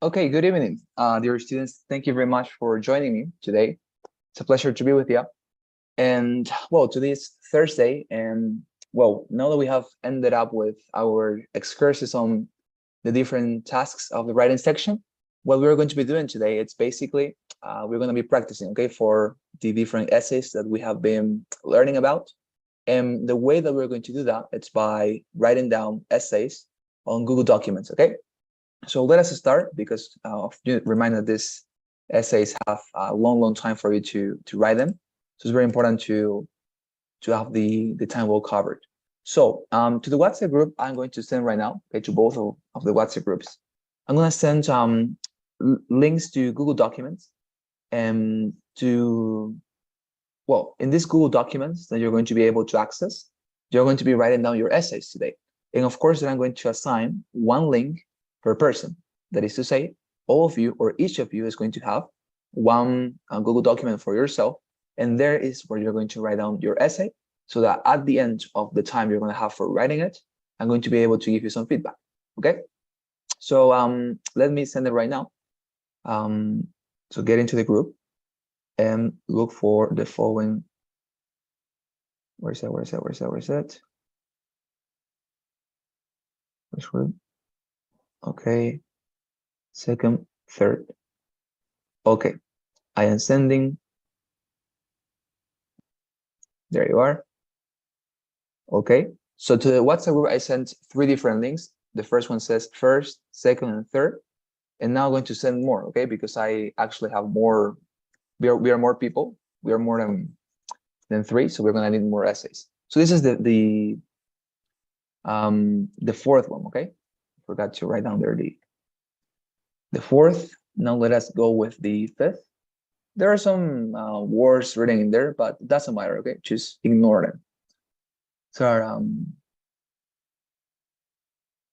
Okay, good evening, dear students. Thank you very much for joining me today. It's a pleasure to be with you. And well, today is Thursday, and well, now that we have ended up with our excursus on the different tasks of the writing section, what we're going to be doing today, it's basically we're going to be practicing, okay, for the different essays that we have been learning about. And the way that we're going to do that, it's by writing down essays on Google Documents, okay? So let us start because remind that these essays have a long time for you to write them. So it's very important to have the time well covered. So to the WhatsApp group, I'm going to send right now, okay, to both of the WhatsApp groups. I'm going to send links to Google Documents and well, in these Google Documents that you're going to be able to access, you're going to be writing down your essays today. And of course, then I'm going to assign one link per person. That is to say, all of you or each of you is going to have one Google document for yourself. And there is where you're going to write down your essay so that at the end of the time you're going to have for writing it, I'm going to be able to give you some feedback. Okay. So let me send it right now. So get into the group and look for the following. Where's that? Where's that? Which group? Okay. Second, third. Okay. I am sending. There you are. Okay. So to the WhatsApp group, I sent 3 different links. The first one says first, second, and third. And now I'm going to send more, okay? Because I actually have more. We are more people. We are more than 3, so we're gonna need more essays. So this is the fourth one, okay? Forgot to write down there the fourth. Now let us go with the fifth. There are some words written in there, but it doesn't matter, okay? Just ignore them. So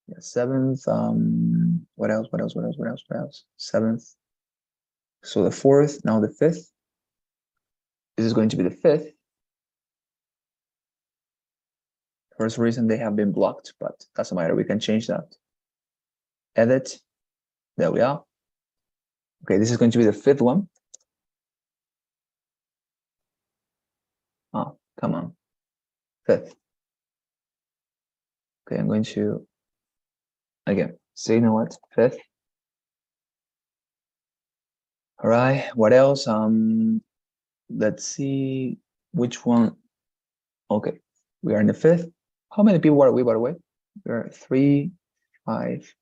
yeah, seventh, what else? Seventh. So the fourth, now the fifth. This is going to be the fifth. For some reason they have been blocked, but doesn't matter, we can change that. Edit, there we are. Okay, this is going to be the fifth one. Oh, come on, fifth. Okay, I'm going to, again, say, you know what, fifth. All right, what else? Let's see which one. Okay, we are in the fifth. How many people are we, by the way? We are 3, 5,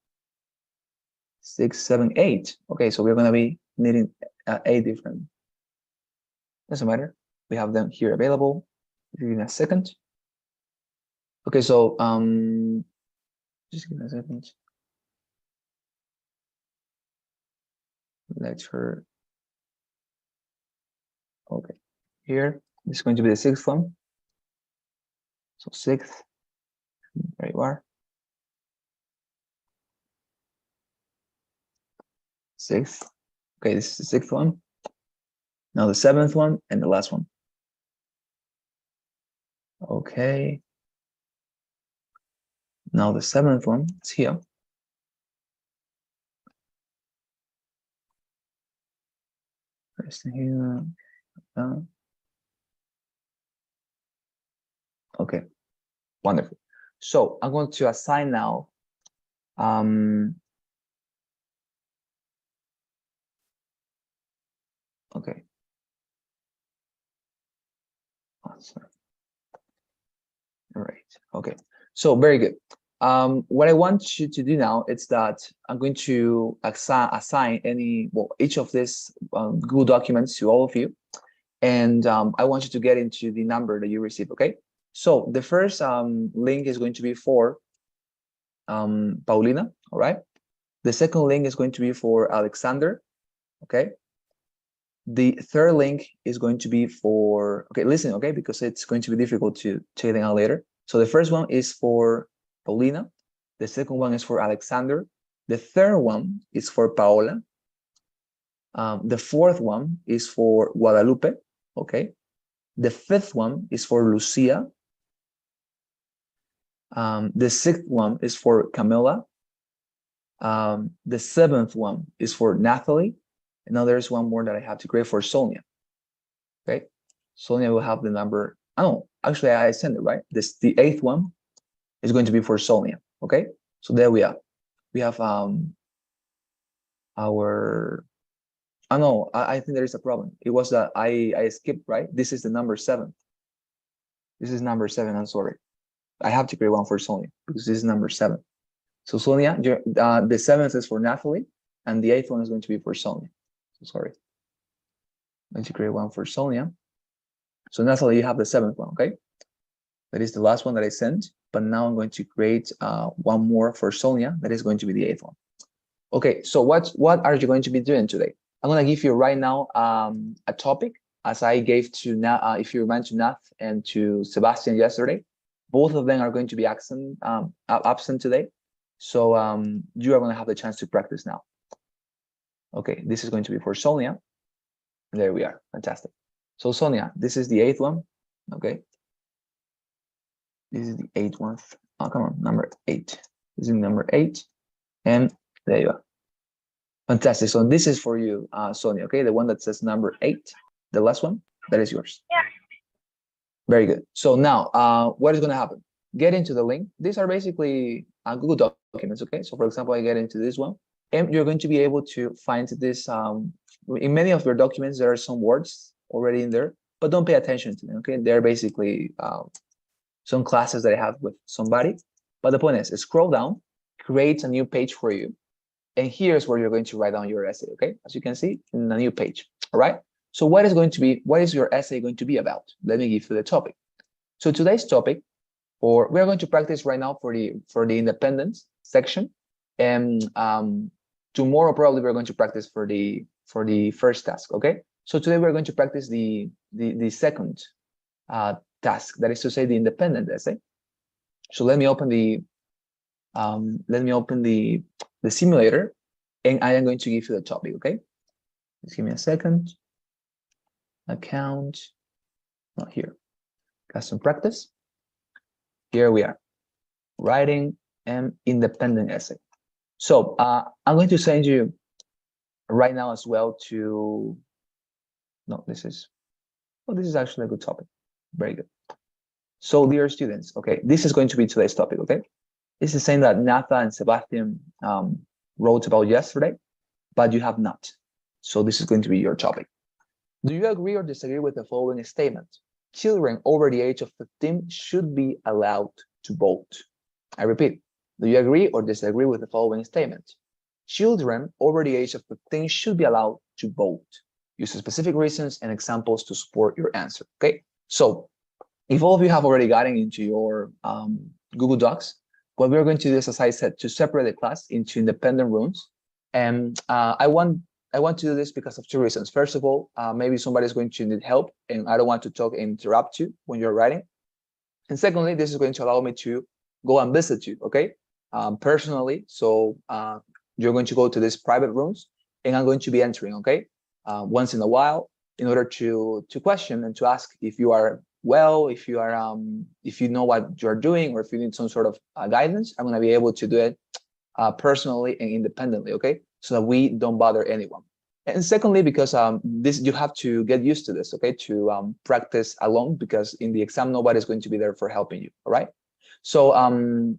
6, 7, 8. Okay, so we're gonna be needing 8 different. Doesn't matter. We have them here available. Give me a second. Okay, so just give me a second. Lecture. Okay, here this is going to be the sixth one. So sixth, there you are. Sixth. Okay, this is the sixth one. Now the seventh one and the last one. Okay. Now the seventh one is here. First here. Okay, wonderful. So I'm going to assign now okay. Awesome. All right. Okay. So very good. What I want you to do now is that I'm going to assign each of these Google documents to all of you, and I want you to get into the number that you receive. Okay. So the first link is going to be for Paulina. All right. The second link is going to be for Alexander. Okay. The third link is going to be for, okay, listen, okay, because it's going to be difficult to check them out later. So the first one is for Paulina. The second one is for Alexander. The third one is for Paola. The fourth one is for Guadalupe, okay? The fifth one is for Lucia. The sixth one is for Camila. The seventh one is for Nathalie. And now there's one more that I have to create for Sonia. Okay. Sonia will have the number. Oh, actually, I sent it, right? The eighth one is going to be for Sonia. Okay. So there we are. We have our. Oh no, I think there is a problem. It was that I skipped, right? This is the number 7. This is number 7. I'm sorry. I have to create one for Sonia because this is number 7. So Sonia, the 7th is for Nathalie, and the 8th one is going to be for Sonia. So sorry. I'm going to create one for Sonia. So Nathalie, you have the 7th one, okay? That is the last one that I sent, but now I'm going to create one more for Sonia. That is going to be the 8th one. Okay, so what are you going to be doing today? I'm going to give you right now a topic, as I gave to if you remember, to Nath and to Sebastian yesterday. Both of them are going to be absent today. So you are going to have the chance to practice now. Okay, this is going to be for Sonia. There we are. Fantastic. So Sonia, this is the 8th one. Okay. This is the 8th one. Oh, come on, number 8. This is number 8. And there you are. Fantastic. So this is for you, Sonia, okay? The one that says number 8, the last one, that is yours. Yeah. Very good. So now, what is going to happen? Get into the link. These are basically Google documents, okay? So for example, I get into this one, and you're going to be able to find this. In many of your documents, there are some words already in there, but don't pay attention to them, okay? They're basically some classes that I have with somebody. But the point is, scroll down, create a new page for you. And here's where you're going to write down your essay, okay? As you can see, in a new page, all right? So what is your essay going to be about? Let me give you the topic. So today's topic, or we're going to practice right now for the independence section. And tomorrow probably we're going to practice for the first task, okay? So today we're going to practice the second task, that is to say the independent essay. So let me open the simulator, and I am going to give you the topic, okay? Just give me a second. Account, not here. Custom practice. Here we are, writing an independent essay. So I'm going to send you right now as well to, no, this is actually a good topic. Very good. So dear students, okay, this is going to be today's topic, okay? This is saying that Natha and Sebastian wrote about yesterday, but you have not. So this is going to be your topic. Do you agree or disagree with the following statement? Children over the age of 15 should be allowed to vote. I repeat, do you agree or disagree with the following statement? Children over the age of 15 should be allowed to vote. Use specific reasons and examples to support your answer, okay? So if all of you have already gotten into your Google Docs, what we're going to do is, as I said, to separate the class into independent rooms. And I want to do this because of 2 reasons. First of all, maybe somebody's going to need help, and I don't want to talk and interrupt you when you're writing. And secondly, this is going to allow me to go and visit you, okay, personally. So you're going to go to these private rooms, and I'm going to be entering, okay, once in a while, in order to question and to ask if you are well, if you are if you know what you're doing, or if you need some sort of guidance. I'm going to be able to do it personally and independently, okay, so that we don't bother anyone. And secondly, because this, you have to get used to this, okay, to practice alone, because in the exam nobody's going to be there for helping you. All right, so I'm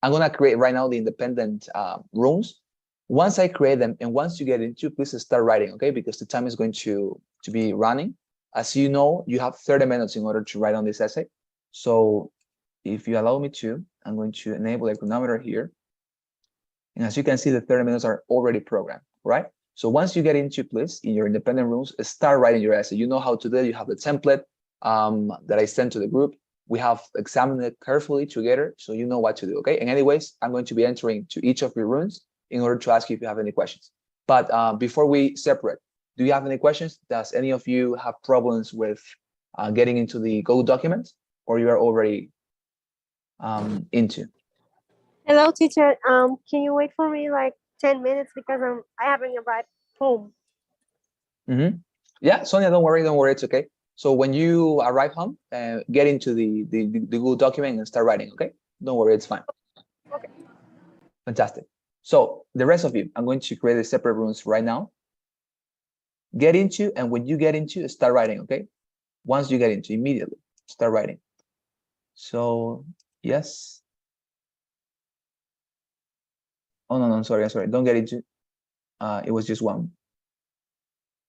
going to create right now the independent rooms. Once I create them, and once you get into, please start writing, okay, because the time is going to be running. As you know, you have 30 minutes in order to write on this essay. So if you allow me to, I'm going to enable a chronometer here. And as you can see, the 30 minutes are already programmed, right? So once you get into, please, in your independent rooms, start writing your essay. You know how to do it. You have the template that I sent to the group. We have examined it carefully together, so you know what to do, okay? And anyways, I'm going to be entering to each of your rooms in order to ask you if you have any questions. But before we separate, do you have any questions? Does any of you have problems with getting into the Google documents, or you are already into? Hello, teacher. Can you wait for me like 10 minutes because I haven't arrived home. Mm-hmm. Yeah, Sonia, don't worry, it's okay. So when you arrive home, get into the Google document and start writing, okay? Don't worry, it's fine. Okay. Fantastic. So the rest of you, I'm going to create the separate rooms right now. Get into, and when you get into, start writing, okay? Once you get into, immediately start writing. So yes. Oh no, I'm sorry, I'm sorry. Don't get into. It was just one.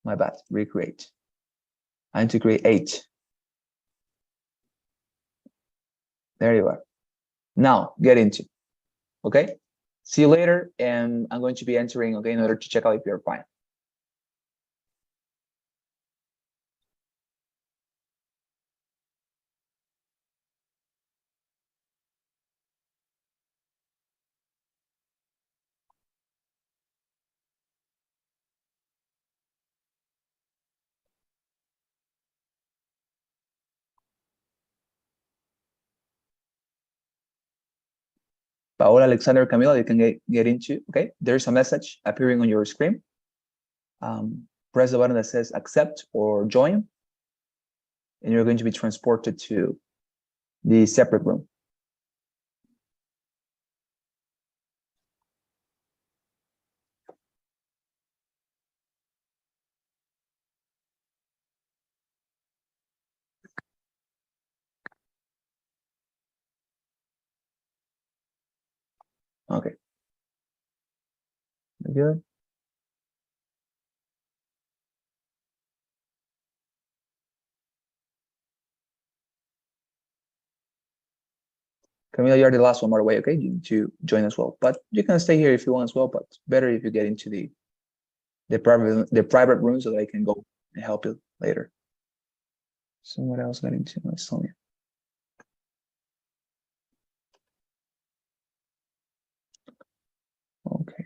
My bad. Recreate. I need to create 8. There you are. Now get into. Okay. See you later, and I'm going to be entering, okay, in order to check out if you're fine. Paola, Alexander, Camila, you can get into, okay? There's a message appearing on your screen. Press the button that says accept or join, and you're going to be transported to the separate room. Okay. Good. Camila, you're the last one, by the way, okay? You need to join as well. But you can stay here if you want as well, but better if you get into the private room so that I can go and help you later. Someone else got into my Sonia. Okay.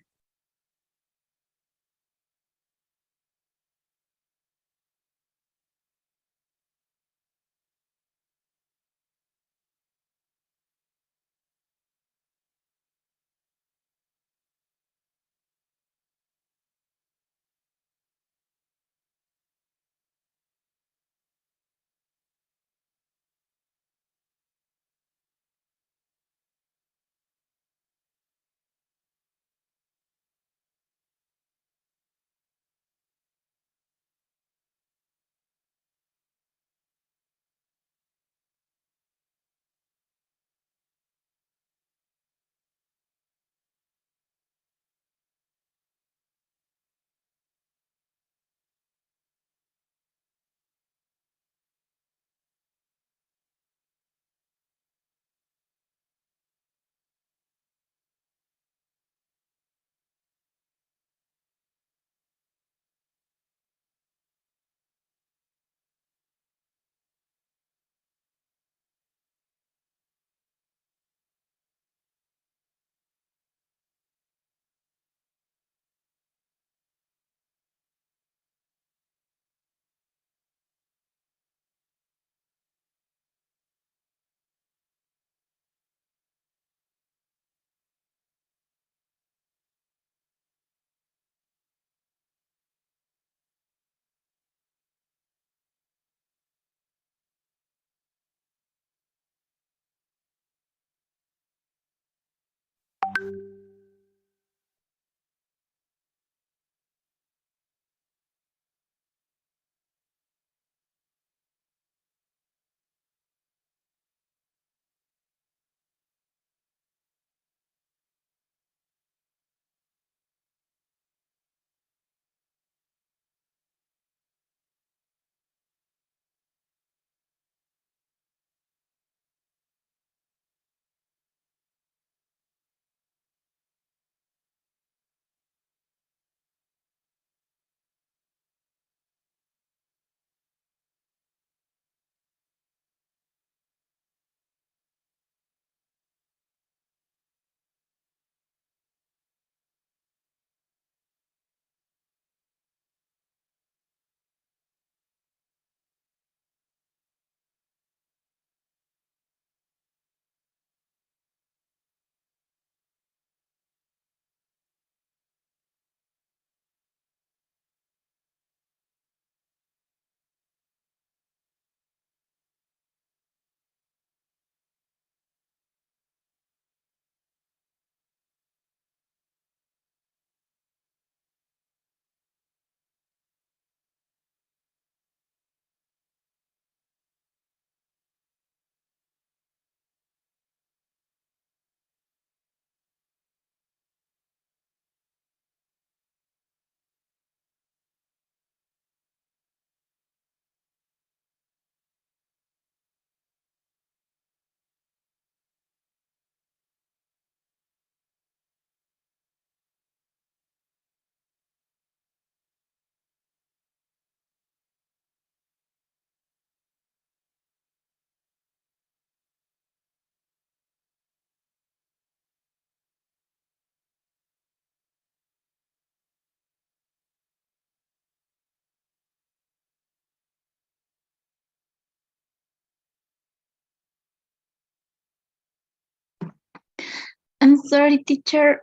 sorry, teacher.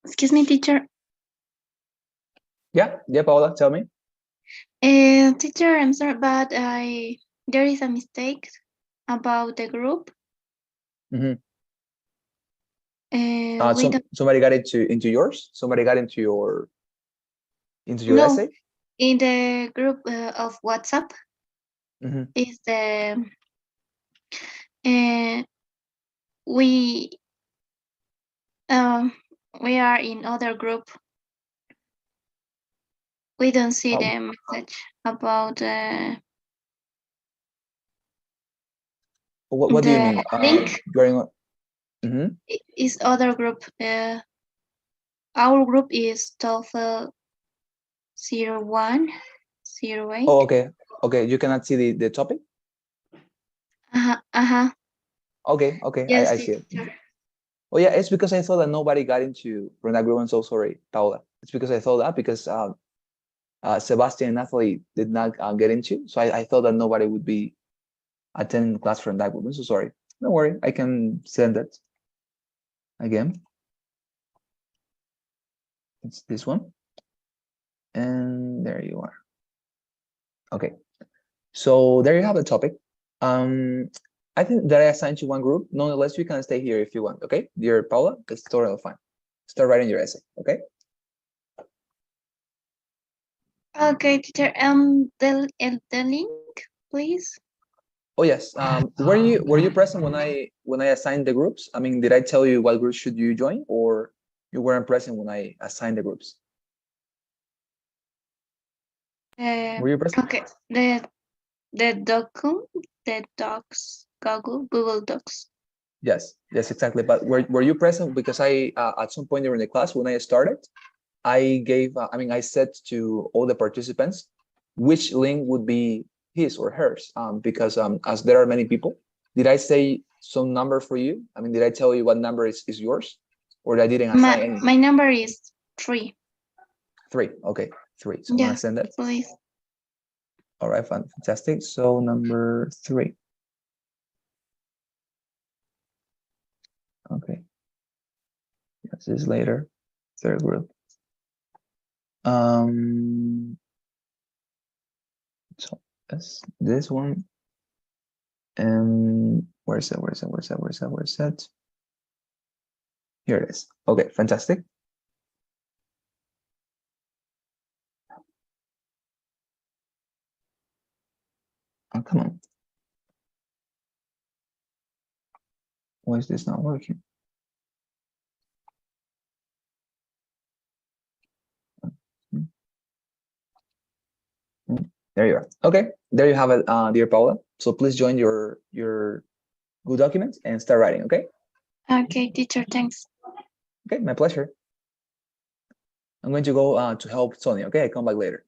Excuse me, teacher. Yeah, Paola, tell me. Teacher, I'm sorry, but there is a mistake about the group. Mhm. We don't Somebody got into yours? Somebody got into your know essay? in the group of WhatsApp Mhm. is the uh, we um we are in other group. We don't see Oh, the message about what do you the mean? link. Going on. Mhm. Is other group. Our group is TOEFL 0108. Oh, okay. Okay, you cannot see the topic? Uh-huh. Okay, okay, Yes, I see it. teacher. Oh yeah, it's because I thought that nobody got into from that group. I'm so sorry, Paola. It's because I thought that because Sebastian and Natalie did not get into, so I thought that nobody would be attending class from that group. I'm so sorry. Don't worry, I can send it again. It's this one, and there you are. Okay, so there you have the topic. Um, I think that I assigned you one group. Nonetheless, you can stay here if you want. Okay, dear Paula, it's totally fine. Start writing your essay. Okay. Okay, teacher. The link, please. Oh yes. Were you present when I assigned the groups? I mean, did I tell you what groups should you join, or you weren't present when I assigned the groups? Were you present? Okay. The document, the docs, Google Docs. Yes, exactly. But were you present? Because I at some point during the class when I started, I gave. I mean, I said to all the participants which link would be his or hers. Because as there are many people, did I say some number for you? I mean, did I tell you what number is yours, or I didn't assign any? My number is 3. Three. Okay, three. So I'm gonna Yeah, send it. please. All right, fantastic. So number 3. Okay, yes, this is later. Third group. So that's this one. And where's it? Where's it? Here it is. Okay, fantastic. Oh, come on. Why is this not working? There you are. Okay, there you have it, dear Paula. So please join your Google document and start writing. Okay. Okay, teacher, thanks. Okay, my pleasure. I'm going to go to help Sonia. Okay, I come back later.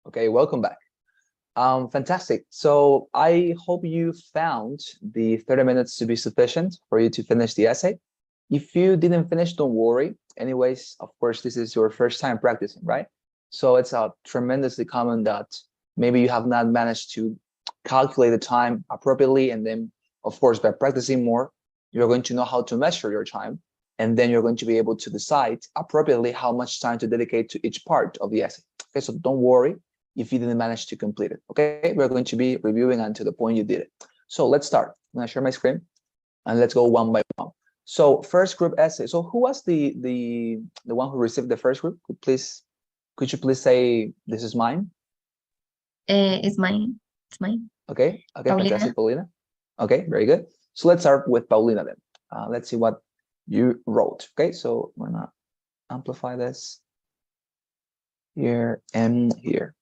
Okay, welcome back. Fantastic. So I hope you found the 30 minutes to be sufficient for you to finish the essay. If you didn't finish, don't worry. Anyways, of course, this is your first time practicing, right? So it's tremendously common that maybe you have not managed to calculate the time appropriately. And then, of course, by practicing more, you're going to know how to measure your time. And then you're going to be able to decide appropriately how much time to dedicate to each part of the essay. Okay, so don't worry if you didn't manage to complete it. Okay, we're going to be reviewing until the point you did it. So let's start. I'm going to share my screen and let's go one by one. So first group essay. So who was the one who received the first group? Could you please say this is mine? It's mine. It's mine. Okay. Okay. Paulina. Fantastic, Paulina. Okay. Very good. So let's start with Paulina then. Let's see what you wrote. Okay. So I'm gonna amplify this here and here.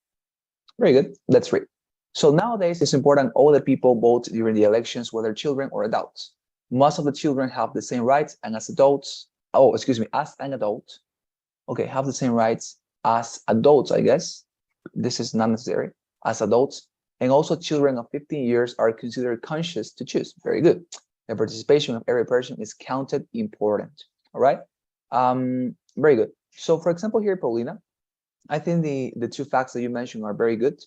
Very good. Let's read. So nowadays, it's important all the people vote during the elections, whether children or adults. Most of the children have the same rights and as adults, as an adult, okay, have the same rights as adults, I guess. This is not necessary, as adults. And also children of 15 years are considered conscious to choose. Very good. The participation of every person is counted important, all right? Very good. So for example, here, Paulina, I think the two facts that you mentioned are very good,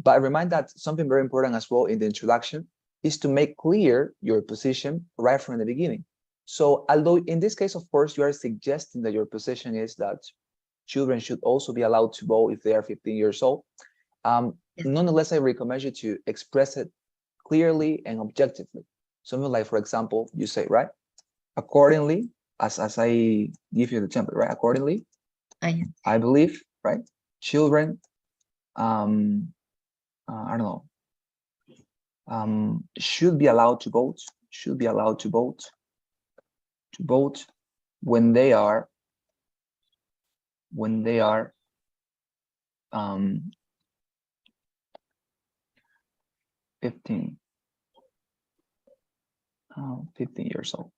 but I remind that something very important as well in the introduction is to make clear your position right from the beginning. So although in this case, of course, you are suggesting that your position is that children should also be allowed to vote if they are 15 years old, nonetheless, I recommend you to express it clearly and objectively. Something like, for example, you say, right, accordingly, as I give you the template, right, accordingly, Yeah. I believe, right, children, I don't know, should be allowed to vote, when they are 15 years old.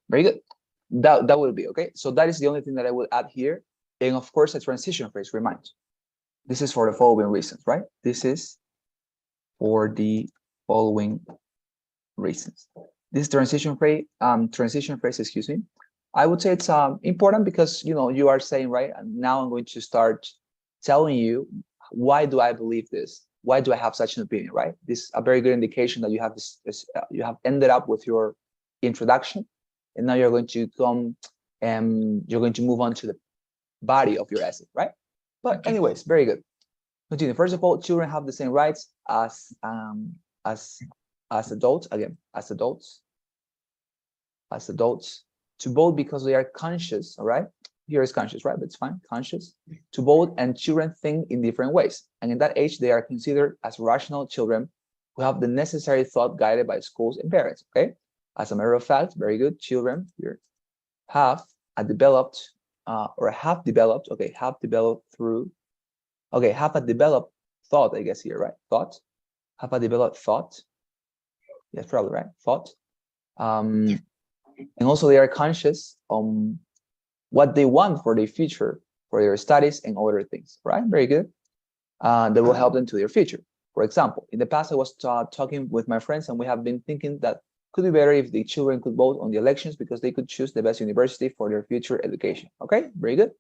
Very good. That will be okay. So that is the only thing that I will add here. And of course, a transition phrase, remind. This is for the following reasons, right? This is for the following reasons. This transition phrase, excuse me, I would say it's important because you are saying, right, and now I'm going to start telling you why do I believe this? Why do I have such an opinion, right? This is a very good indication that you have you have ended up with your introduction, and now you're going to come and you're going to move on to the body of your essay, right? But anyways, very good. Continue. First of all, children have the same rights as adults. Again, as adults to vote because they are conscious. All right. Here is conscious, right? But it's fine. Conscious to vote, and children think in different ways. And in that age, they are considered as rational children who have the necessary thought guided by schools and parents. Okay. As a matter of fact, very good. Children here have a developed thought, I guess here, right? Have a developed thought. Yes, probably, right? Thought. And also they are conscious on what they want for their future, for their studies and other things, right? Very good. That will help them to their future. For example, in the past, I was talking with my friends and we have been thinking that could be better if the children could vote on the elections because they could choose the best university for their future education. Okay, very good.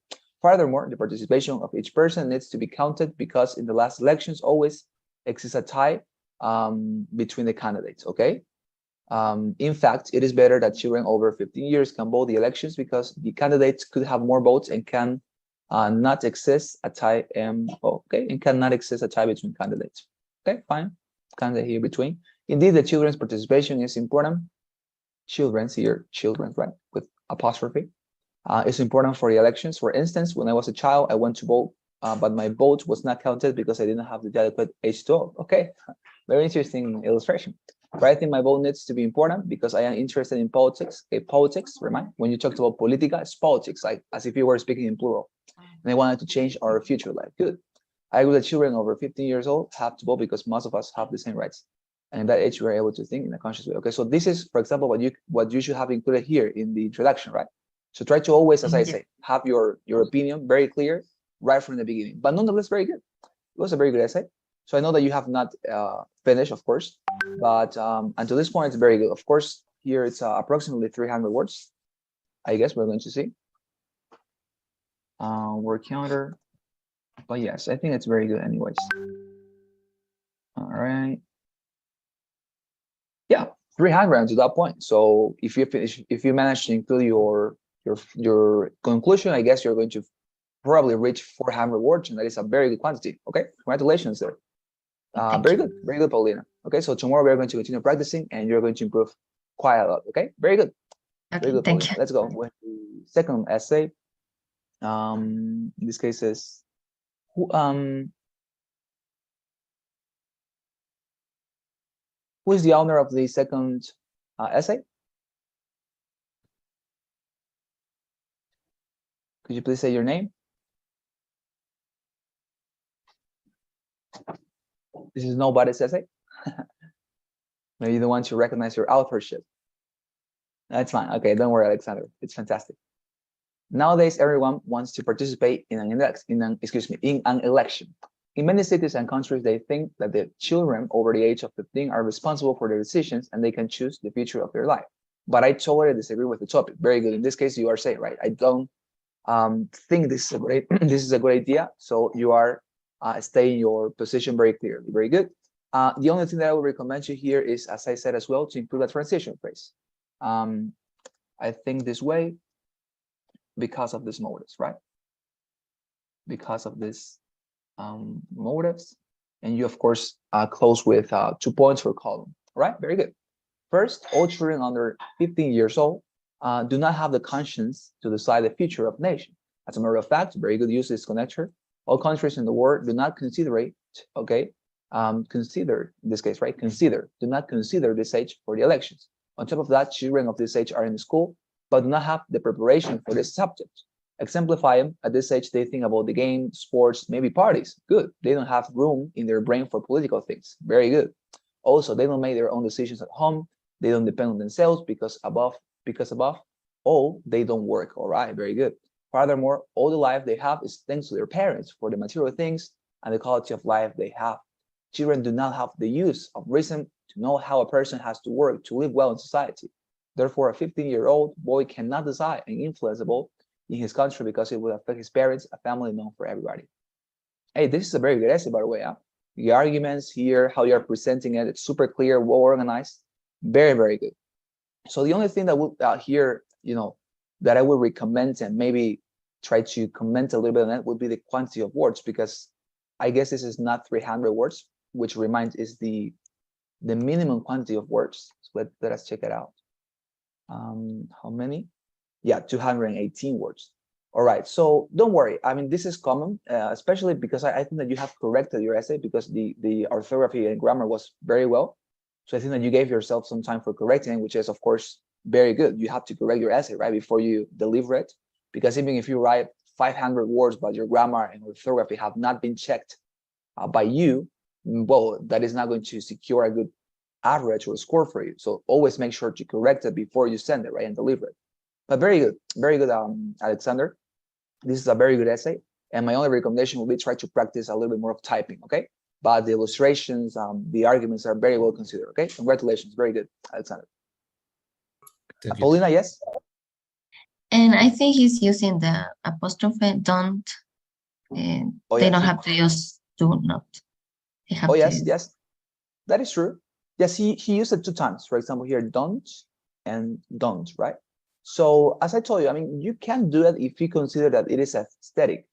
Furthermore, the participation of each person needs to be counted because in the last elections always exists a tie between the candidates, okay? In fact, it is better that children over 15 years can vote the elections because the candidates could have more votes and can not exist a tie, and cannot exist a tie between candidates. Okay, fine, candidate here between. Indeed, the children's participation is important. Children's here, children, right, with apostrophe. It's important for the elections. For instance, when I was a child, I went to vote, but my vote was not counted because I didn't have the adequate age to vote. Okay, very interesting illustration. But I think my vote needs to be important because I am interested in politics. Okay, politics, remind, when you talked about politica, it's politics, like as if you were speaking in plural. And I wanted to change our future life. Good. I agree that children over 15 years old have to vote because most of us have the same rights. And in that age, we are able to think in a conscious way. Okay, so this is, for example, what you should have included here in the introduction, right? So try to always, as I say, have your opinion very clear right from the beginning, but nonetheless, very good. It was a very good essay. So I know that you have not finished, of course, but until this point, it's very good. Of course, here it's approximately 300 words. I guess we're going to see. Word counter. But yes, I think it's very good anyways. All right. Yeah, 300 to that point. So if you finish, if you manage to include your conclusion, I guess you're going to probably reach 400 words, and that is a very good quantity. Okay, congratulations there. Very good, Paulina. Okay, so tomorrow we're going to continue practicing, and you're going to improve quite a lot. Okay, very good. Okay, Very good, thank Paulina. you. Let's go with the second essay. In this case is who is the owner of the second essay? Could you please say your name? This is nobody's essay. Maybe you don't want to recognize your authorship. That's fine. Okay, don't worry, Alexander. It's fantastic. Nowadays, everyone wants to participate in an election. In many cities and countries, they think that the children over the age of 15 are responsible for their decisions and they can choose the future of their life. But I totally disagree with the topic. Very good. In this case, you are saying, right? I don't think this is a great this is a great idea. So you are staying your position very clearly. Very good. The only thing that I would recommend you here is, as I said as well, to improve the transition phrase. I think this way because of these motives, right? Because of this motives, and you of course close with 2 points for column. All right, very good. First, all children under 15 years old do not have the conscience to decide the future of the nation. As a matter of fact, very good use of this connector. All countries in the world do not consider it, okay, consider in this case, right? Consider, do not consider this age for the elections. On top of that, children of this age are in school, but do not have the preparation for this subject. Exemplify at this age, they think about the game, sports, maybe parties. Good. They don't have room in their brain for political things. Very good. Also, they don't make their own decisions at home. They don't depend on themselves because above all, they don't work. All right, very good. Furthermore, all the life they have is thanks to their parents for the material things and the quality of life they have. Children do not have the use of reason to know how a person has to work to live well in society. Therefore, a 15-year-old boy cannot decide and influenceable in his country because it would affect his parents, a family known for everybody. Hey, this is a very good essay, by the way. Huh? The arguments here, how you are presenting it, it's super clear, well organized, very, very good. So the only thing that would here, that I would recommend and maybe try to comment a little bit on that would be the quantity of words, because I guess this is not 300 words, which reminds is the minimum quantity of words. So let us check it out. How many? Yeah, 218 words. All right, so don't worry. I mean, this is common, especially because I think that you have corrected your essay because the orthography and grammar was very well. So I think that you gave yourself some time for correcting, which is, of course, very good. You have to correct your essay, right, before you deliver it. Because even if you write 500 words, but your grammar and orthography have not been checked by you, well, that is not going to secure a good average or score for you. So always make sure to correct it before you send it, right, and deliver it. But very good, Alexander. This is a very good essay. And my only recommendation will be try to practice a little bit more of typing, okay? But the illustrations, the arguments are very well considered, okay? Congratulations, very good, Alexander. Thank you. Paulina, yes? And I think he's using the apostrophe, don't. They don't have to use do not. They have yes, to. Yes. That is true. Yes, he used it 2 times. For example, here, don't and don't, right? So as I told you, I mean, you can do it if you consider that it is aesthetic.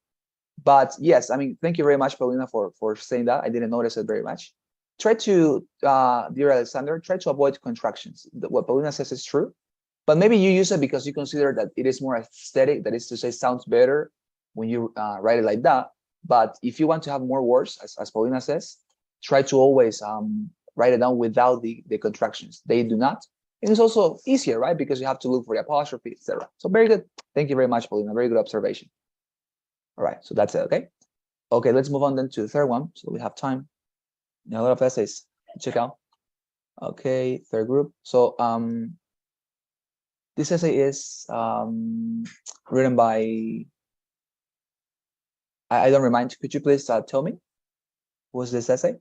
But yes, I mean, thank you very much, Paulina, for saying that. I didn't notice it very much. Try to, dear Alexander, try to avoid contractions. What Paulina says is true, but maybe you use it because you consider that it is more aesthetic, that is to say, sounds better when you write it like that. But if you want to have more words, as Paulina says, try to always write it down without the contractions. They do not. And it's also easier, right? Because you have to look for the apostrophe, etc. So very good. Thank you very much, Paulina. Very good observation. All right, so that's it, okay? Okay, let's move on then to the third one. So we have time. A lot of essays to check out. Okay, third group. So this essay is written by I don't remind. Could you please tell me? What's this essay?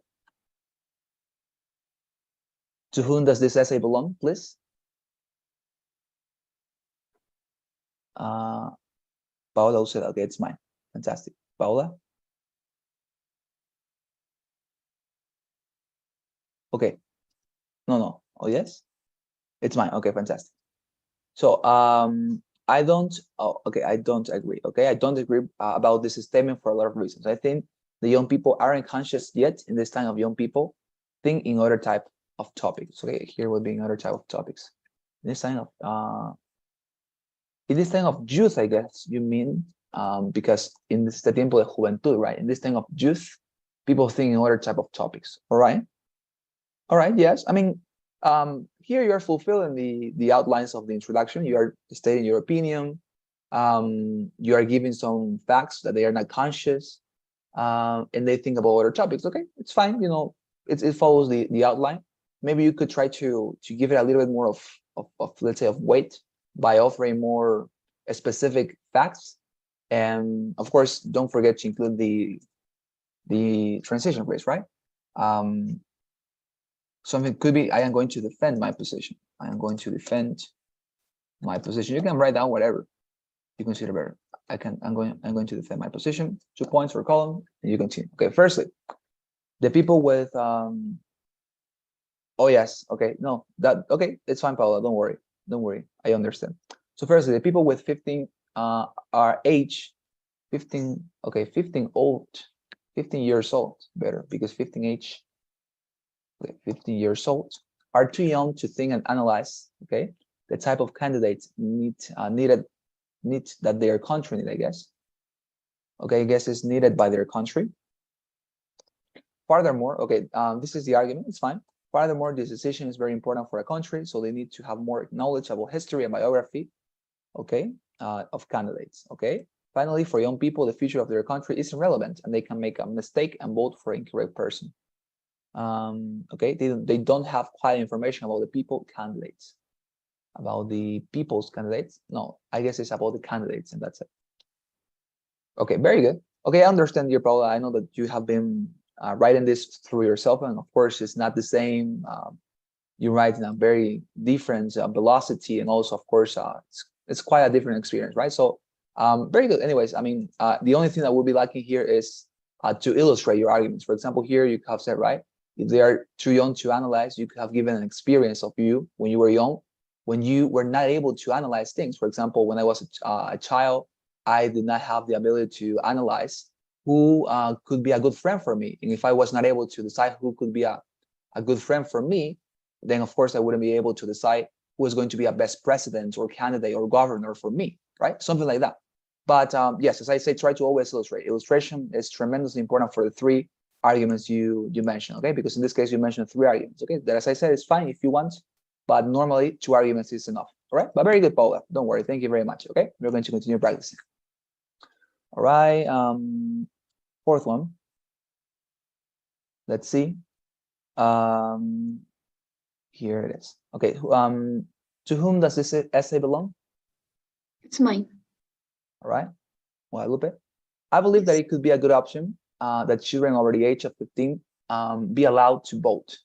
To whom does this essay belong, please? Paola said, okay, it's mine. Fantastic. Paola? Okay. No. Oh, yes? It's mine. Okay, fantastic. So I don't agree. Okay, I don't agree about this statement for a lot of reasons. I think the young people aren't conscious yet in this time of young people think in other type of topics. Okay, here will be another type of topics. In this time of youth, I guess you mean, because in this tiempo de juventud, right? In this time of youth, people think in other type of topics. All right. Yes. I mean, here you are fulfilling the outlines of the introduction. You are stating your opinion. You are giving some facts that they are not conscious, and they think about other topics. Okay, it's fine. You know, it follows the outline. Maybe you could try to give it a little bit more of let's say of weight by offering more specific facts, and of course, don't forget to include the transition phrase, right? Something could be, I am going to defend my position. I am going to defend my position. You can write down whatever you consider better. I'm going to defend my position. 2 points per column, and you continue. Okay, firstly, the people with oh yes, okay, no, okay, it's fine, Paula. Don't worry. I understand. So firstly, the people with 15 are age 15, okay, 15 years old, better, because 15 age, okay, 15 years old, are too young to think and analyze, okay, the type of candidates needed that their country need, I guess. Okay, I guess is needed by their country. Furthermore, okay, this is the argument, it's fine. Furthermore, this decision is very important for a country, so they need to have more knowledge about history and biography, okay, of candidates, okay. Finally, for young people, the future of their country is irrelevant, and they can make a mistake and vote for an incorrect person. Okay, they don't have quite information about the people candidates, about the people's candidates. No, I guess it's about the candidates, and that's it. Okay, very good. Okay, I understand your problem. I know that you have been writing this through yourself, and of course, it's not the same. You write in a very different velocity, and also, of course, it's quite a different experience, right? So, very good. Anyways, I mean, the only thing that we'll be lacking here is to illustrate your arguments. For example, here you have said, right, if they are too young to analyze, you could have given an experience of you when you were young, when you were not able to analyze things. For example, when I was a child, I did not have the ability to analyze who could be a good friend for me. And if I was not able to decide who could be a good friend for me, then of course I wouldn't be able to decide who is going to be a best president or candidate or governor for me, right? Something like that. But yes, as I say, try to always illustrate. Illustration is tremendously important for the 3 arguments you mentioned, okay? Because in this case, you mentioned 3 arguments, okay? That, as I said, is fine if you want, but normally 2 arguments is enough, all right? But very good, Paula. Don't worry. Thank you very much, okay? We're going to continue practicing. All right, 4th one. Let's see. Here it is. Okay, to whom does this essay belong? It's mine. All right, Guadalupe. I believe that it could be a good option that children over the age of 15 be allowed to vote.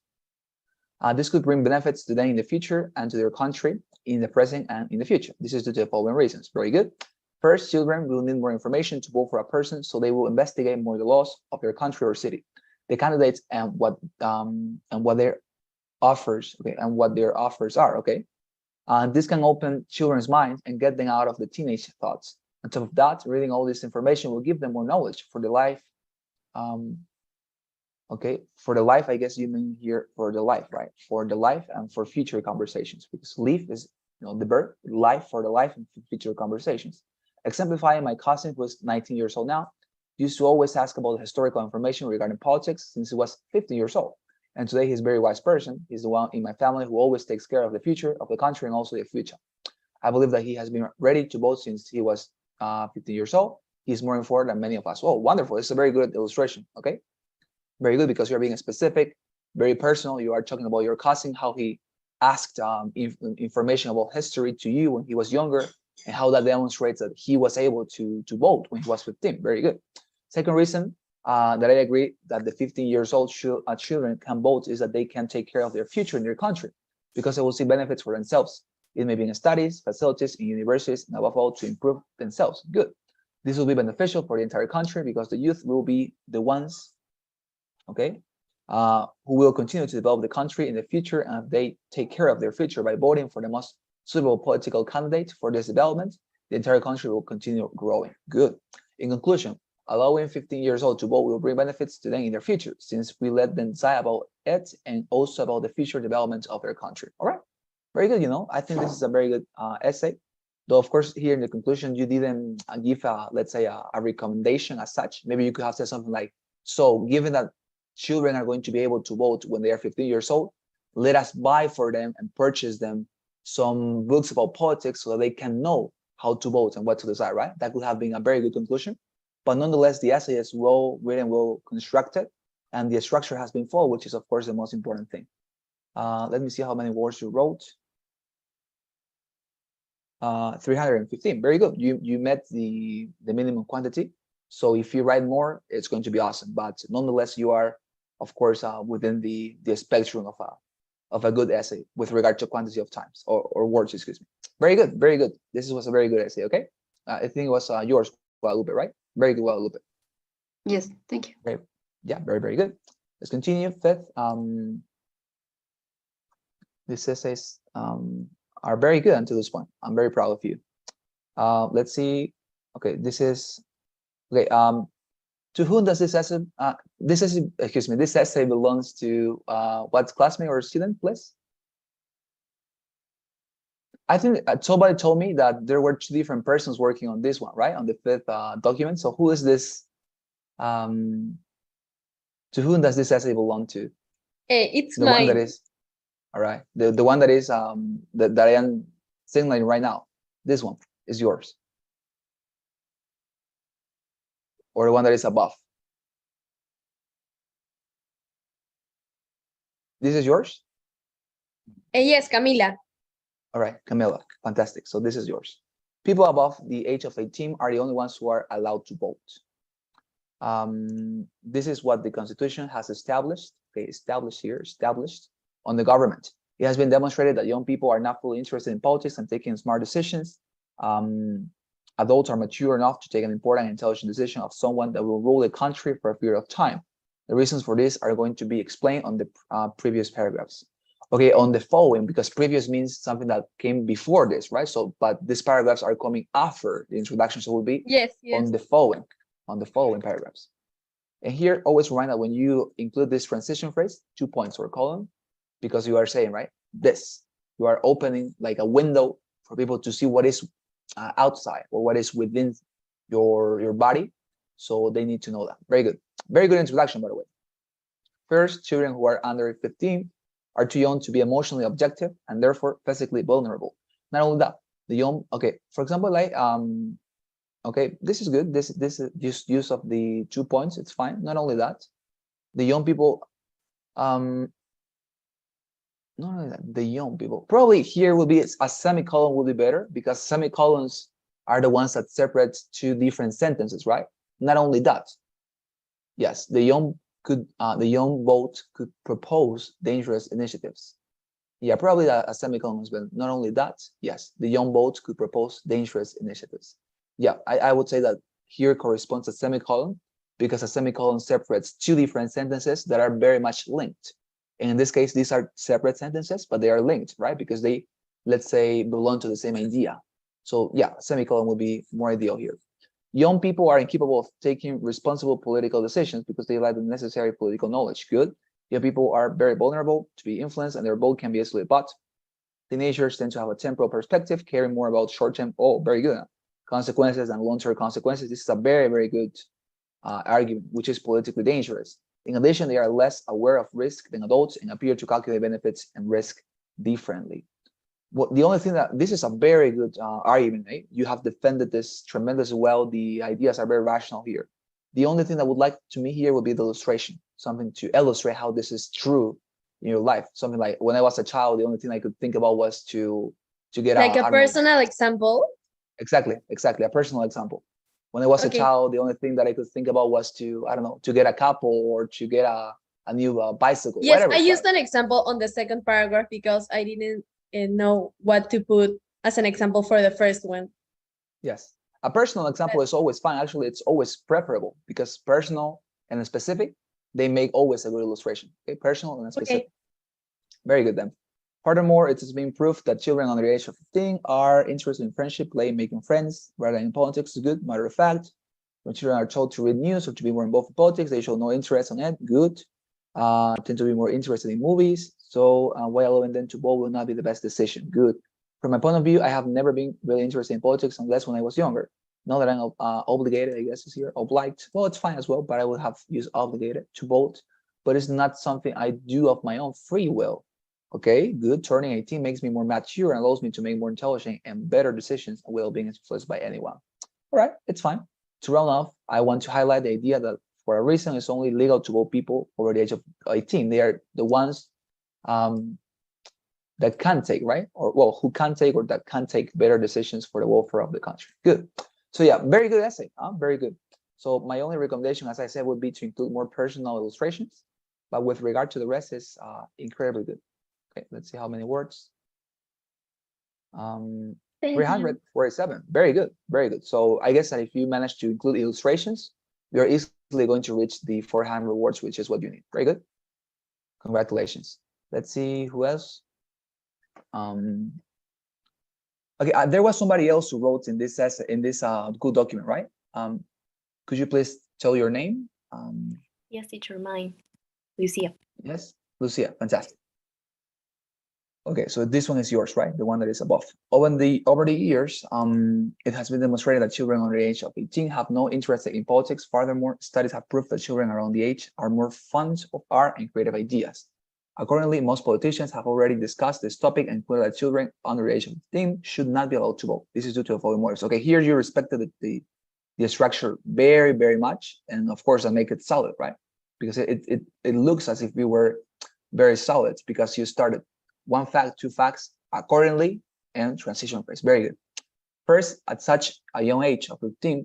This could bring benefits to them in the future and to their country in the present and in the future. This is due to the following reasons. Very good. First, children will need more information to vote for a person, so they will investigate more the laws of their country or city, the candidates, and what their offers, okay, and what their offers are, okay. This can open children's minds and get them out of the teenage thoughts. On top of that, reading all this information will give them more knowledge for the life. Okay, for the life, I guess you mean here for the life, right? For the life and for future conversations, because live is, you know, the verb, life for the life and future conversations. Exemplifying, my cousin, who is 19 years old now, used to always ask about historical information regarding politics since he was 15 years old. And today he's a very wise person. He's the one in my family who always takes care of the future of the country and also the future. I believe that he has been ready to vote since he was 15 years old. He's more informed than many of us. Oh, wonderful. It's a very good illustration. Okay. Very good, because you're being specific, very personal. You are talking about your cousin, how he asked information about history to you when he was younger, and how that demonstrates that he was able to vote when he was 15. Very good. Second reason that I agree that the 15 years old children can vote is that they can take care of their future in their country because they will see benefits for themselves. It may be in studies, facilities, in universities, and above all, to improve themselves. Good. This will be beneficial for the entire country because the youth will be the ones, okay, who will continue to develop the country in the future, and if they take care of their future by voting for the most suitable political candidate for this development, the entire country will continue growing. Good. In conclusion, allowing 15 years old to vote will bring benefits to them in their future, since we let them decide about it and also about the future development of their country. All right, very good. I think this is a very good essay. Though, of course, here in the conclusion, you didn't give, let's say, a recommendation as such. Maybe you could have said something like, so given that children are going to be able to vote when they are 15 years old, let us buy for them and purchase them some books about politics so that they can know how to vote and what to decide, right? That could have been a very good conclusion. But nonetheless, the essay is well written, well constructed, and the structure has been followed, which is, of course, the most important thing. Let me see how many words you wrote. 315. Very good. You met the minimum quantity. So if you write more, it's going to be awesome. But nonetheless, you are, of course, within the spectrum of a good essay with regard to quantity of times or words, excuse me. Very good. Very good. This was a very good essay. Okay. I think it was yours, Guadalupe, right? Very good, Guadalupe. Yes, thank you. Great. Yeah, very, very good. Let's continue. Fifth, these essays are very good until this point. I'm very proud of you. Let's see. Okay, this is okay. To whom does this essay? This essay belongs to what classmate or student, please? I think somebody told me that there were 2 different persons working on this one, right? On the 5th document. So who is this? To whom does this essay belong to? It's The one that is, all right. The one that is that I am signaling right now. This one is yours, or the one that is above. This is yours. Yes, Camila. All right, Camila, fantastic. So this is yours. People above the age of 18 are the only ones who are allowed to vote. This is what the Constitution has established. Okay, established on the government. It has been demonstrated that young people are not fully interested in politics and taking smart decisions. Adults are mature enough to take an important and intelligent decision of someone that will rule the country for a period of time. The reasons for this are going to be explained on the previous paragraphs. Okay, on the following, because previous means something that came before this, right? So, but these paragraphs are coming after the introduction, so it will be on the following paragraphs. And here, always remind that when you include this transition phrase, 2 points or column, because you are saying, right, this, you are opening like a window for people to see what is outside or what is within your body. So they need to know that. Very good introduction, by the way. First, children who are under 15 are too young to be emotionally objective and therefore physically vulnerable. Not only that, the young, okay, for example, like, okay, this is good. This is just use of the 2 points. It's fine. Not only that, the young people, not only that, the young people, probably here will be a semicolon will be better because semicolons are the ones that separate 2 different sentences, right? Not only that, yes, the young vote could propose dangerous initiatives. Yeah, probably a semicolon, but not only that, yes, the young vote could propose dangerous initiatives. Yeah, I would say that here corresponds a semicolon because a semicolon separates 2 different sentences that are very much linked. And in this case, these are separate sentences, but they are linked, right? Because they, let's say, belong to the same idea. So yeah, semicolon would be more ideal here. Young people are incapable of taking responsible political decisions because they lack the necessary political knowledge. Good. Young people are very vulnerable to be influenced and their vote can be easily bought. Teenagers tend to have a temporal perspective, caring more about short-term, very good, consequences and long-term consequences. This is a very, very good argument, which is politically dangerous. In addition, they are less aware of risk than adults and appear to calculate benefits and risk differently. Well, the only thing that this is a very good argument, eh? You have defended this tremendously well. The ideas are very rational here. The only thing that would like to me here would be the illustration, something to illustrate how this is true in your life. Something like when I was a child, the only thing I could think about was to get like a personal example. Exactly, a personal example. When I was a Okay. child, the only thing that I could think about was to, I don't know, to get a couple or to get a new bicycle, Yes, whatever. I used right? an example on the second paragraph because I didn't know what to put as an example for the first one. Yes. A personal example is always fine. Actually, it's always preferable because personal and specific, they make always a good illustration. Okay, personal and specific. Okay. Very good then. Furthermore, it has been proved that children under the age of 15 are interested in friendship, play, making friends, rather than in politics is good. Matter of fact, when children are told to read news or to be more involved in politics, they show no interest on it. Good. Tend to be more interested in movies. So why allowing them to vote will not be the best decision. Good. From my point of view, I have never been really interested in politics unless when I was younger. Now that I'm obligated, I guess is here, obliged. Well, it's fine as well, but I would have used obligated to vote. But it's not something I do of my own free will. Okay, good. Turning 18 makes me more mature and allows me to make more intelligent and better decisions without being influenced by anyone. All right, it's fine. To round off, I want to highlight the idea that for a reason, it's only legal to vote people over the age of 18. They are the ones that can take, right? Or well, who can take or that can take better decisions for the welfare of the country. Good. So yeah, very good essay. Very good. So my only recommendation, as I said, would be to include more personal illustrations. But with regard to the rest, is incredibly good. Okay, let's see how many words. 347. Very good, very good. So I guess that if you manage to include illustrations, you're easily going to reach the 400 words, which is what you need. Very good. Congratulations. Let's see who else. Okay, there was somebody else who wrote in this essay, in this good document, right? Could you please tell your name? Yes, teacher, mine. Lucia. Yes, Lucia. Fantastic. Okay, so this one is yours, right? The one that is above. Over the years, it has been demonstrated that children under the age of 18 have no interest in politics. Furthermore, studies have proved that children around the age are more fond of art and creative ideas. Accordingly, most politicians have already discussed this topic and clear that children under the age of 15 should not be allowed to vote. This is due to the following motives. Okay, here you respected the structure very, very much, and of course, I make it solid, right? Because it looks as if we were very solid because you started one fact, two facts, accordingly, and transition phase. Very good. First, at such a young age of 15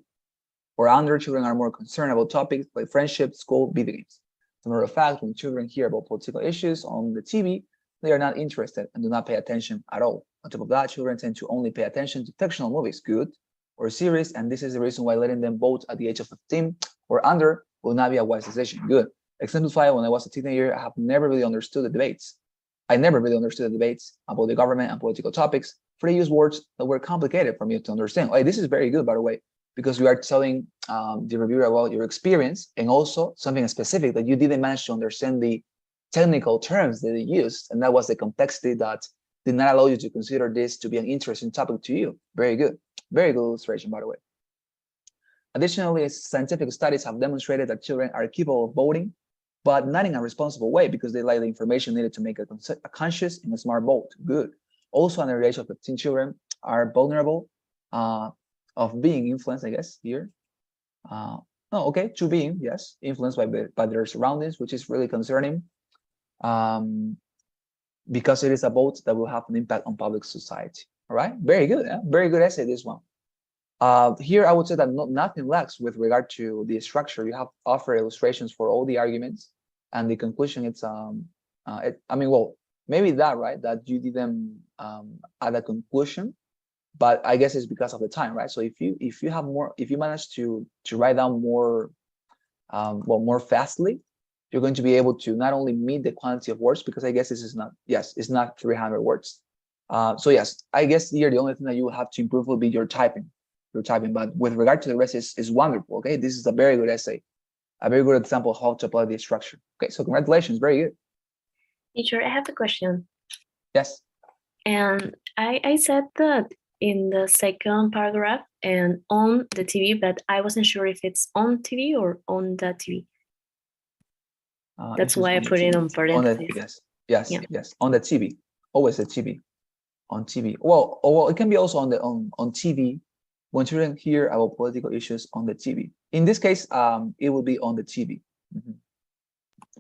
or under, children are more concerned about topics like friendship, school, video games. As a matter of fact, when children hear about political issues on the TV, they are not interested and do not pay attention at all. On top of that, children tend to only pay attention to fictional movies, good, or series, and this is the reason why letting them vote at the age of 15 or under will not be a wise decision. Good. Exemplify, when I was a teenager, I have never really understood the debates. I never really understood the debates about the government and political topics, for they use words that were complicated for me to understand. This is very good, by the way, because you are telling the reviewer about your experience and also something specific that you didn't manage to understand the technical terms that they used, and that was the complexity that did not allow you to consider this to be an interesting topic to you. Very good. Very good illustration, by the way. Additionally, scientific studies have demonstrated that children are capable of voting, but not in a responsible way because they lack the information needed to make a conscious and a smart vote. Good. Also, under the age of 15, children are vulnerable of being influenced, I guess, here. To being, yes, influenced by their surroundings, which is really concerning because it is a vote that will have an impact on public society. All right, very good. Very good essay, this one. Here, I would say that nothing lacks with regard to the structure. You have offered illustrations for all the arguments, and the conclusion. It's maybe that, right? That you didn't add a conclusion, but I guess it's because of the time, right? So if you have more, if you manage to write down more, more fastly, you're going to be able to not only meet the quantity of words, because I guess this is not, yes, it's not 300 words. So yes, I guess here the only thing that you will have to improve will be your typing. But with regard to the rest, is wonderful. Okay, this is a very good essay, a very good example of how to apply the structure. Okay, so congratulations, very good. Teacher, I have a question. Yes. And I said that in the second paragraph and on the TV, but I wasn't sure if it's on TV or on the TV. That's why I put it on parentheses. Yes, on the TV, always the TV, on TV. Well, it can be also on TV. When children hear about political issues on the TV, in this case, it will be on the TV,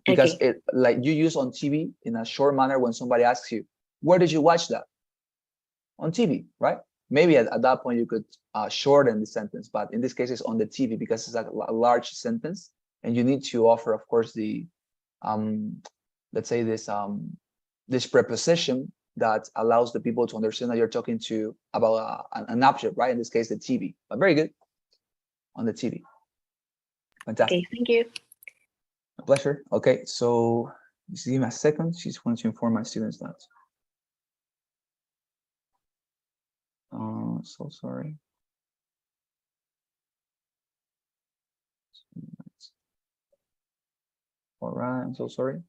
because it, like, you use on TV in a short manner when somebody asks you, "Where did you watch that?" On TV, right? maybe at that point you could shorten the sentence, but in this case it's on the TV because it's a large sentence, and you need to offer, of course, the let's say this preposition that allows the people to understand that you're talking to about an object, right? In this case, the TV. But very good on the TV. Fantastic. Okay, thank you. A pleasure. Okay, so just give me a second. She's going to inform my students that. So sorry. All right, I'm so sorry.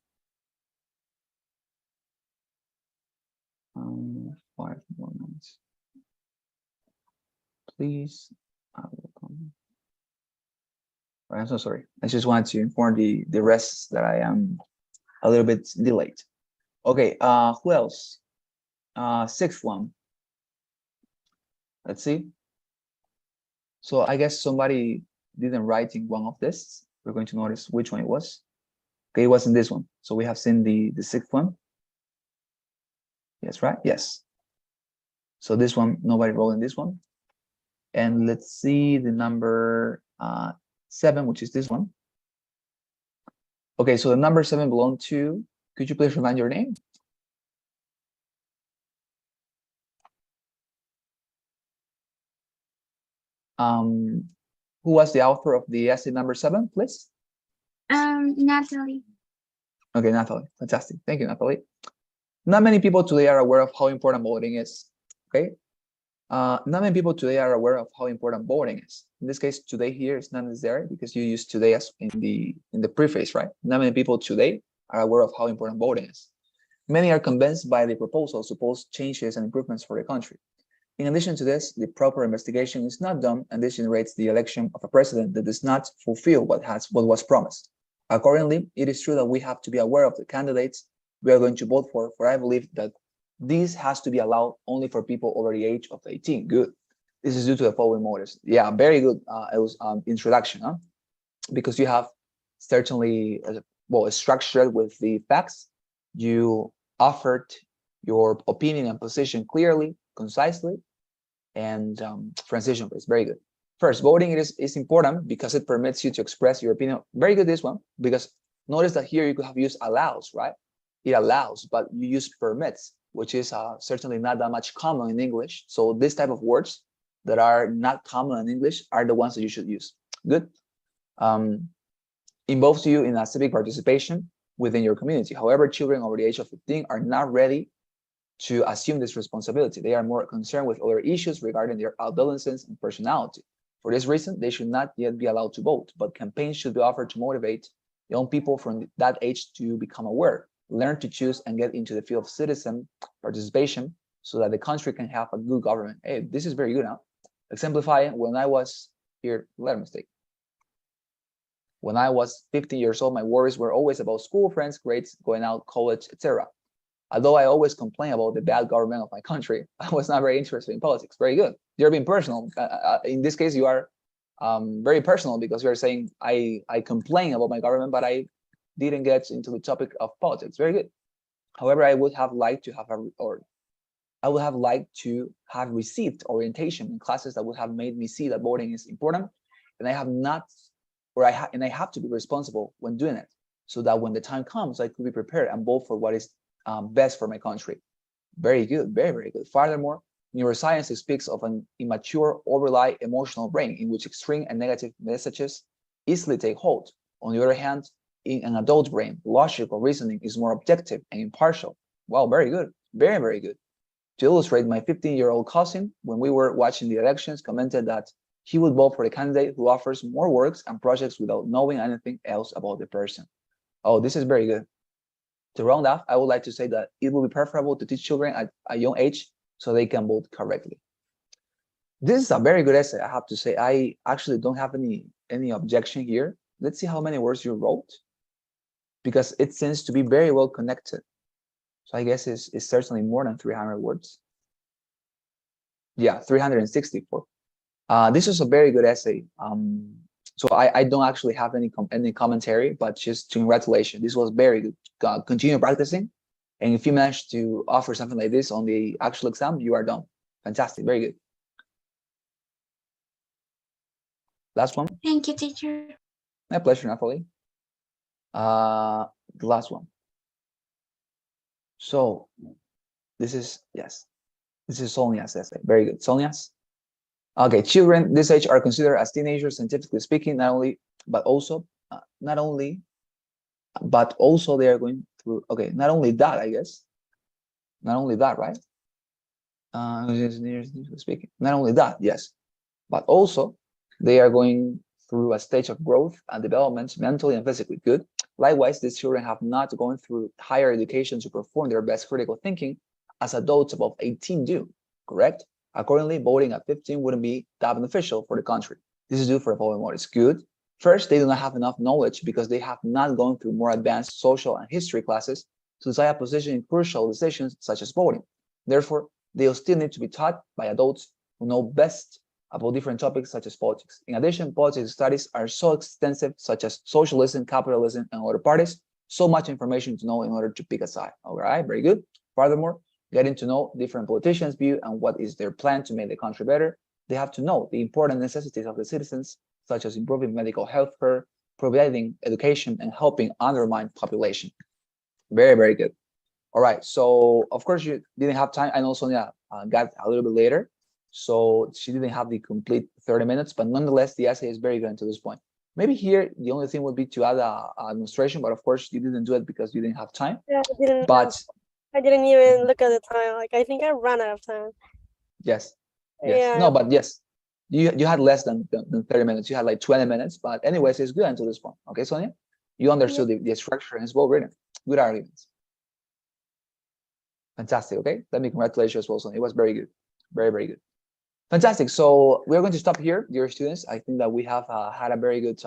5 more minutes. Please, I will come. All right, I'm so sorry. I just wanted to inform the rest that I am a little bit delayed. Okay, who else? Sixth one. Let's see. So I guess somebody didn't write in one of this. We're going to notice which one it was. Okay, it wasn't this one. So we have seen the sixth one. Yes, right? Yes. So this one, nobody wrote in this one. And let's see the number 7, which is this one. Okay, so the number 7 belonged to, could you please remind your name? Who was the author of the essay number 7, please? Natalie. Okay, Natalie. Fantastic. Thank you, Natalie. Not many people today are aware of how important voting is. Okay. Not many people today are aware of how important voting is. In this case, today here is not necessary because you use today as in the preface, right? Not many people today are aware of how important voting is. Many are convinced by the proposal supposed changes and improvements for the country. In addition to this, the proper investigation is not done, and this generates the election of a president that does not fulfill what was promised. Accordingly, it is true that we have to be aware of the candidates we are going to vote for I believe that this has to be allowed only for people over the age of 18. Good. This is due to the following motives. Yeah, very good. It was introduction, huh? Because you have certainly structured with the facts. You offered your opinion and position clearly, concisely, and transition is very good. First, voting is important because it permits you to express your opinion. Very good, this one, because notice that here you could have used allows, right? It allows, but you use permits, which is certainly not that much common in English. So this type of words that are not common in English are the ones that you should use. Good. Involves you in a civic participation within your community. However, children over the age of 15 are not ready to assume this responsibility. They are more concerned with other issues regarding their adolescence and personality. For this reason, they should not yet be allowed to vote, but campaigns should be offered to motivate young people from that age to become aware, learn to choose, and get into the field of citizen participation so that the country can have a good government. Hey, this is very good, huh? Exemplify, when I was here, let me mistake. When I was 15 years old, my worries were always about school, friends, grades, going out, college, etc. Although I always complain about the bad government of my country, I was not very interested in politics. Very good. You're being personal. In this case, you are very personal because you're saying, I complain about my government, but I didn't get into the topic of politics. Very good. However, I would have liked to have received orientation in classes that would have made me see that voting is important, and I have not, I have to be responsible when doing it, so that when the time comes, I could be prepared and vote for what is best for my country. Very good, very, very good. Furthermore, neuroscience speaks of an immature, overly emotional brain in which extreme and negative messages easily take hold. On the other hand, in an adult brain, logical reasoning is more objective and impartial. Wow, very good, very, very good. To illustrate, my 15-year-old cousin, when we were watching the elections, commented that he would vote for the candidate who offers more works and projects without knowing anything else about the person. Oh, this is very good. To round off, I would like to say that it will be preferable to teach children at a young age so they can vote correctly. This is a very good essay, I have to say. I actually don't have any objection here. Let's see how many words you wrote, because it seems to be very well connected. So I guess it's certainly more than 300 words. Yeah, 364. This was a very good essay. So I don't actually have any commentary, but just congratulations. This was very good. Continue practicing. And if you manage to offer something like this on the actual exam, you are done. Fantastic, very good. Last one. Thank you, teacher. My pleasure, Nathalie. The last one. So this is, yes, this is Sonia's essay. Very good. Sonia's. Okay, children this age are considered as teenagers, scientifically speaking, but also they are going through, okay, not only that, I guess. Not only that, right? Speaking. Not only that, yes, but also they are going through a stage of growth and development mentally and physically. Good. Likewise, these children have not gone through higher education to perform their best critical thinking as adults above 18 do, correct? Accordingly, voting at 15 wouldn't be that beneficial for the country. This is due for the following reasons. Good. First, they do not have enough knowledge because they have not gone through more advanced social and history classes to decide a position in crucial decisions such as voting. Therefore, they still need to be taught by adults who know best about different topics such as politics. In addition, politics studies are so extensive, such as socialism, capitalism, and other parties, so much information to know in order to pick a side. All right, very good. Furthermore, getting to know different politicians' view and what is their plan to make the country better, they have to know the important necessities of the citizens, such as improving medical health care, providing education, and helping undermine population. Very, very good. All right, so of course you didn't have time. I know Sonia got a little bit later, so she didn't have the complete 30 minutes, but nonetheless, the essay is very good to this point. Maybe here, the only thing would be to add a administration, but of course you didn't do it because you didn't have time. Yeah, I didn't. But I didn't even look at the time. Like, I think I ran out of time. yes, Yeah. no, but yes, you had less than 30 minutes. You had like 20 minutes, but anyways, it's good until this point. Okay, Sonia, you understood the structure and it's well written. Good arguments. Fantastic. Okay, let me congratulate you as well, Sonia. It was very good, very, very good. Fantastic. So we're going to stop here, dear students. I think that we have had a very good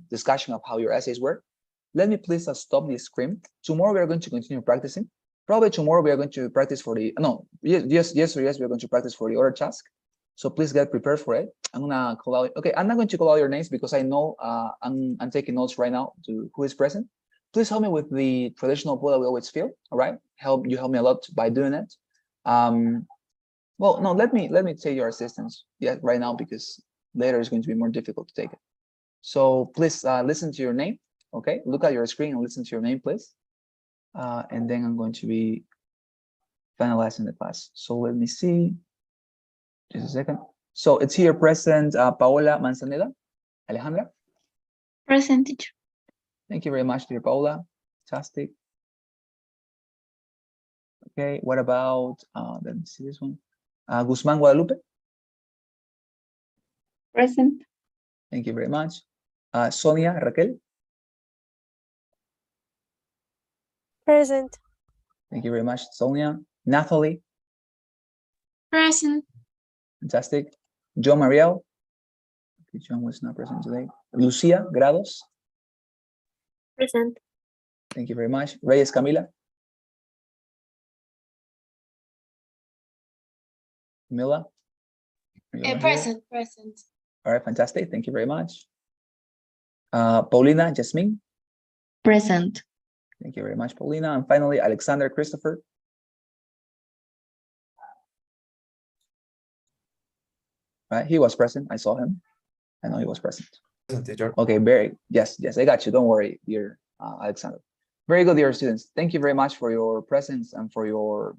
discussion of how your essays work. Let me please stop the screen. Tomorrow we are going to continue practicing. Probably tomorrow we are going to practice for the, no, yes, we are going to practice for the other task. So please get prepared for it. I'm gonna call out, okay, I'm not going to call out your names because I know I'm taking notes right now to who is present. Please help me with the traditional poll that we always feel, all right? You help me a lot by doing it. Well, no, let me take your assistance right now because later it's going to be more difficult to take it. So please listen to your name, okay? Look at your screen and listen to your name, please. And then I'm going to be finalizing the class. So let me see, just a second. So it's here present, Paola Manzaneda, Alejandra. Present, teacher. Thank you very much, dear Paola. Fantastic. Okay, what about, let me see this one. Guzman Guadalupe. Present. Thank you very much. Sonia Raquel. Present. Thank you very much, Sonia. Nathalie. Present. Fantastic. John Mariel. Okay, John was not present today. Lucia Grados. Present. Thank you very much. Reyes Camila. Camila. Present. All right, fantastic. Thank you very much. Paulina Jasmine. Present. Thank you very much, Paulina. And finally, Alexander Christopher. Right, he was present. I saw him. I know he was present. Teacher. Okay, yes, I got you. Don't worry, dear Alexander. Very good, dear students. Thank you very much for your presence and for your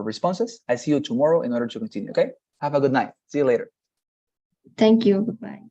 responses. I see you tomorrow in order to continue. Okay, have a good night. See you later. Thank you. Goodbye.